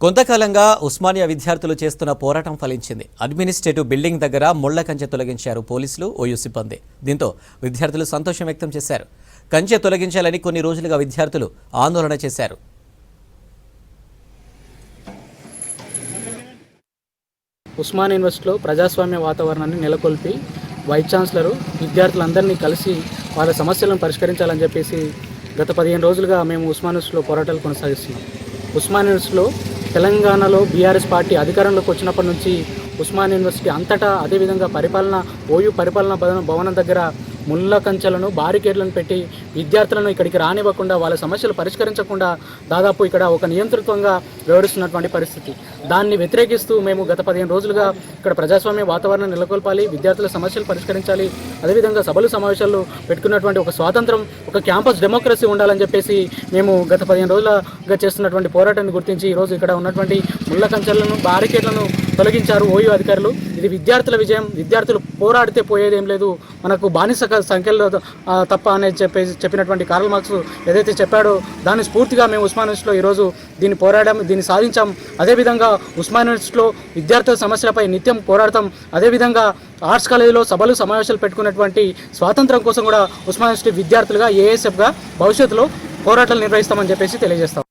కొంతకాలంగా ఉస్మానియా విద్యార్థులు చేస్తున్న పోరాటం ఫలించింది. అడ్మినిస్ట్రేటివ్ బిల్డింగ్ దగ్గర ముళ్ల కంచె తొలగించారు పోలీసులు, ఓయూ సిబ్బంది. దీంతో విద్యార్థులు సంతోషం వ్యక్తం చేశారు. కంచె తొలగించాలని కొన్ని రోజులుగా విద్యార్థులు ఆందోళన చేశారు. ఉస్మానియా యూనివర్సిటీలో ప్రజాస్వామ్య వాతావరణాన్ని నెలకొల్పి వైస్ ఛాన్సలరు విద్యార్థులందరినీ కలిసి వాళ్ళ సమస్యలను పరిష్కరించాలని చెప్పేసి గత 15 రోజులుగా మేము ఉస్మానియా యూనివర్సిటీలో పోరాటాలు కొనసాగిస్తున్నాం. ఉస్మానియా యూనివర్సిటీలో తెలంగాణలో బీఆర్ఎస్ పార్టీ అధికారంలోకి వచ్చినప్పటి నుంచి ఉస్మానియా యూనివర్సిటీ అంతటా అదేవిధంగా ఓయూ పరిపాలనా భవనం దగ్గర ముళ్ళ కంచెలను బారికేడ్లను పెట్టి విద్యార్థులను ఇక్కడికి రానివ్వకుండా వాళ్ళ సమస్యలు పరిష్కరించకుండా దాదాపు ఇక్కడ ఒక నియంతృత్వంగా వ్యవహరిస్తున్నటువంటి పరిస్థితి. దాన్ని వ్యతిరేకిస్తూ మేము గత 15 రోజులుగా ఇక్కడ ప్రజాస్వామ్య వాతావరణం నెలకొల్పాలి, విద్యార్థుల సమస్యలు పరిష్కరించాలి, అదేవిధంగా సభలు సమావేశాలు పెట్టుకున్నటువంటి ఒక స్వాతంత్రం, ఒక క్యాంపస్ డెమోక్రసీ ఉండాలని చెప్పేసి మేము గత 15 రోజులుగా చేస్తున్నటువంటి పోరాటాన్ని గుర్తించి ఈరోజు ఇక్కడ ఉన్నటువంటి ముళ్ళ కంచెలను బారికేడ్లను తొలగించారు ఓయూ అధికారులు. ఇది విద్యార్థుల విజయం. విద్యార్థులు పోరాడితే పోయేదేం లేదు, మనకు బానిస సంఖ్యలో తప్ప అనేది చెప్పినటువంటి కార్ల్ మార్క్స్ ఏదైతే చెప్పాడో దాని స్ఫూర్తిగా మేము ఉస్మానియా యూనివర్సిటీలో ఈరోజు దీన్ని పోరాడాం, దీన్ని సాధించాం. అదేవిధంగా ఉస్మానియా యూనివర్సిటీలో విద్యార్థుల సమస్యలపై నిత్యం పోరాడతాం. అదేవిధంగా ఆర్ట్స్ కాలేజీలో సభలు సమావేశాలు పెట్టుకున్నటువంటి స్వాతంత్రం కోసం కూడా ఉస్మానియా యూనివర్సిటీ విద్యార్థులుగా ఏఎస్ఎఫ్గా భవిష్యత్తులో పోరాటాలు నిర్వహిస్తామని చెప్పేసి తెలియజేస్తాం.